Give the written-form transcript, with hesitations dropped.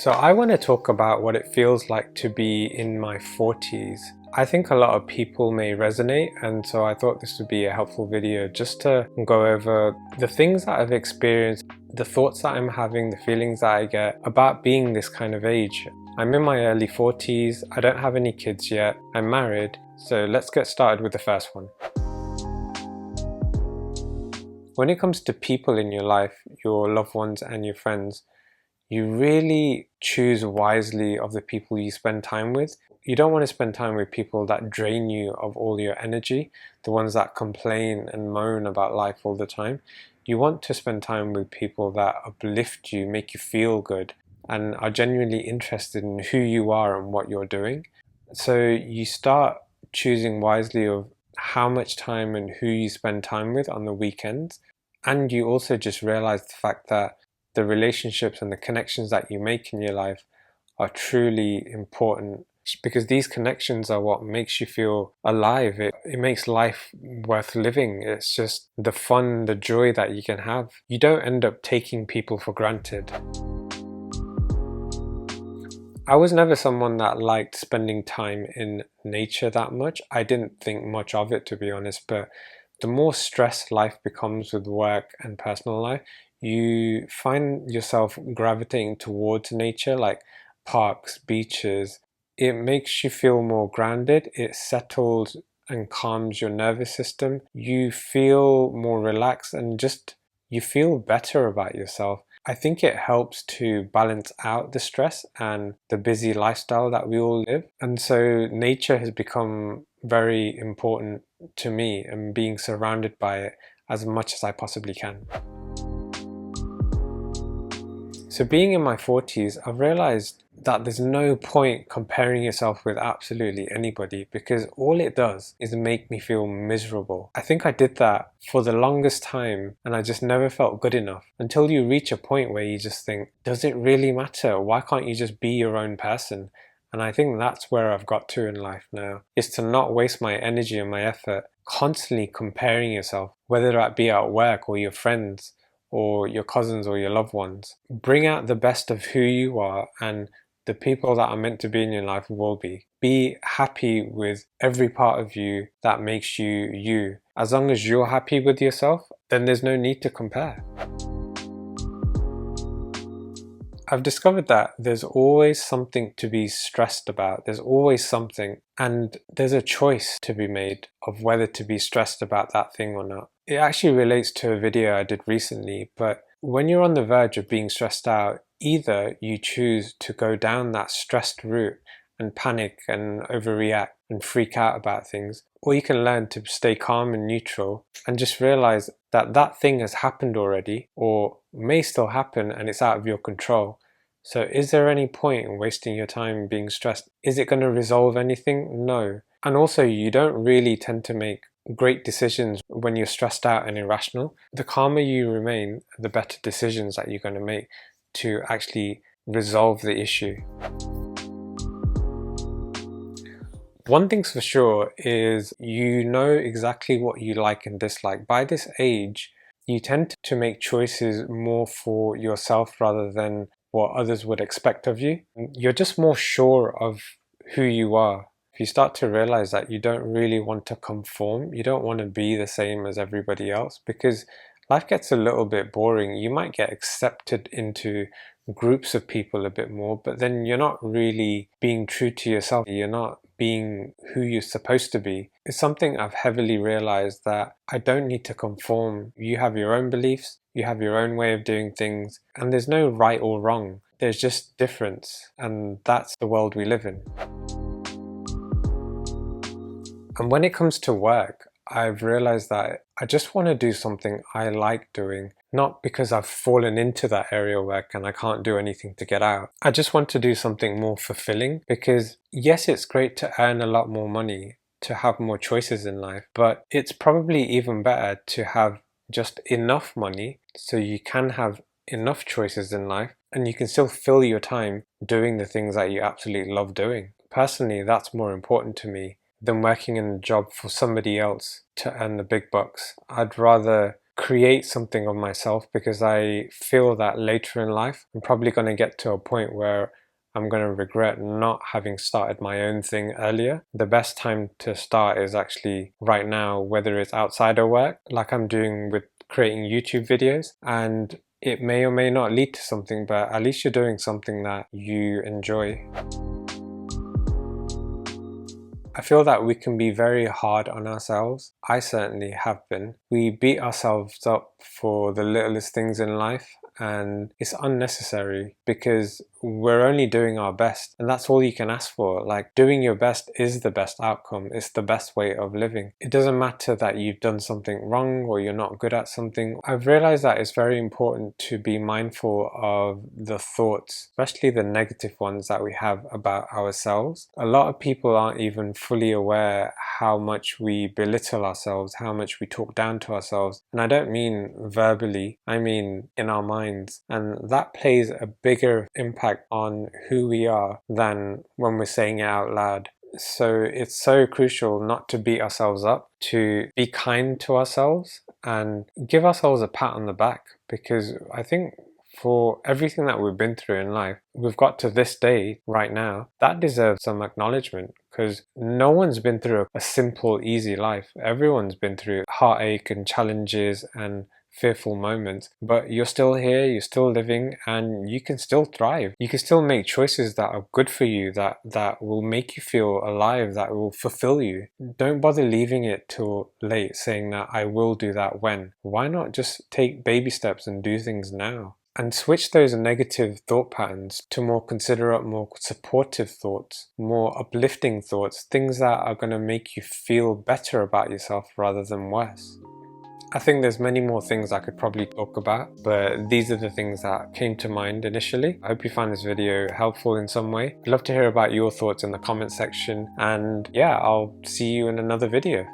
So I want to talk about what it feels like to be in my 40s. I think a lot of people may resonate, and so I thought this would be a helpful video just to go over the things that I've experienced, the thoughts that I'm having, the feelings that I get about being this kind of age. I'm in my early 40s, I don't have any kids yet, I'm married, so let's get started with the first one. When it comes to people in your life, your loved ones and your friends, you really choose wisely of the people you spend time with. You don't want to spend time with people that drain you of all your energy, the ones that complain and moan about life all the time. You want to spend time with people that uplift you, make you feel good, and are genuinely interested in who you are and what you're doing. So you start choosing wisely of how much time and who you spend time with on the weekends. And you also just realize the fact that the relationships and the connections that you make in your life are truly important, because these connections are what makes you feel alive. It makes life worth living. It's just the fun, the joy that you can have. You don't end up taking people for granted. I was never someone that liked spending time in nature that much. I didn't think much of it, to be honest, but the more stressed life becomes with work and personal life, you find yourself gravitating towards nature, like parks, beaches. It makes you feel more grounded, it settles and calms your nervous system. You feel more relaxed and just you feel better about yourself. I think it helps to balance out the stress and the busy lifestyle that we all live. And so nature has become very important to me, and being surrounded by it as much as I possibly can. So being in my 40s, I've realized that there's no point comparing yourself with absolutely anybody, because all it does is make me feel miserable. I think I did that for the longest time, and I just never felt good enough, until you reach a point where you just think, does it really matter? Why can't you just be your own person? And I think that's where I've got to in life now, is to not waste my energy and my effort constantly comparing yourself, whether that be at work or your friends or your cousins or your loved ones. Bring out the best of who you are, and the people that are meant to be in your life will be. Be happy with every part of you that makes you you. As long as you're happy with yourself, then there's no need to compare. I've discovered that there's always something to be stressed about. There's always something, and there's a choice to be made of whether to be stressed about that thing or not. It actually relates to a video I did recently, but when you're on the verge of being stressed out, either you choose to go down that stressed route and panic and overreact and freak out about things, or you can learn to stay calm and neutral and just realize that that thing has happened already, or may still happen, and it's out of your control. So is there any point in wasting your time being stressed? Is it going to resolve anything? No. And also, you don't really tend to make great decisions when you're stressed out and irrational. The calmer you remain, the better decisions that you're going to make to actually resolve the issue. One thing's for sure is you know exactly what you like and dislike. By this age, you tend to make choices more for yourself rather than what others would expect of you. You're just more sure of who you are. If you start to realize that you don't really want to conform, you don't want to be the same as everybody else, because life gets a little bit boring. You might get accepted into groups of people a bit more, but then you're not really being true to yourself. You're not being who you're supposed to be. It's something I've heavily realized, that I don't need to conform. You have your own beliefs, you have your own way of doing things, and there's no right or wrong. There's just difference, and that's the world we live in. And when it comes to work, I've realized that I just want to do something I like doing, not because I've fallen into that area of work and I can't do anything to get out. I just want to do something more fulfilling, because yes, it's great to earn a lot more money, to have more choices in life, but it's probably even better to have just enough money so you can have enough choices in life and you can still fill your time doing the things that you absolutely love doing. Personally, that's more important to me than working in a job for somebody else to earn the big bucks. I'd rather create something of myself, because I feel that later in life I'm probably going to get to a point where I'm going to regret not having started my own thing earlier. The best time to start is actually right now, whether it's outside of work, like I'm doing with creating YouTube videos, and it may or may not lead to something, but at least you're doing something that you enjoy. I feel that we can be very hard on ourselves. I certainly have been. We beat ourselves up for the littlest things in life, and it's unnecessary because we're only doing our best, and that's all you can ask for. Like, doing your best is the best outcome. It's the best way of living. It doesn't matter that you've done something wrong or you're not good at something. I've realized that it's very important to be mindful of the thoughts, especially the negative ones that we have about ourselves. A lot of people aren't even fully aware how much we belittle ourselves, how much we talk down to ourselves. And I don't mean verbally, I mean in our minds. And that plays a bigger impact on who we are than when we're saying it out loud. So it's so crucial not to beat ourselves up, to be kind to ourselves and give ourselves a pat on the back, because I think for everything that we've been through in life, we've got to this day right now, that deserves some acknowledgement, because no one's been through a simple, easy life. Everyone's been through heartache and challenges and fearful moments, but you're still here, you're still living, and you can still thrive. You can still make choices that are good for you, that will make you feel alive, that will fulfill you. Don't bother leaving it till late saying that I will do that when. Why not just take baby steps and do things now? And switch those negative thought patterns to more considerate, more supportive thoughts, more uplifting thoughts, things that are going to make you feel better about yourself rather than worse. I think there's many more things I could probably talk about, but these are the things that came to mind initially. I hope you found this video helpful in some way. I'd love to hear about your thoughts in the comment section, and yeah, I'll see you in another video.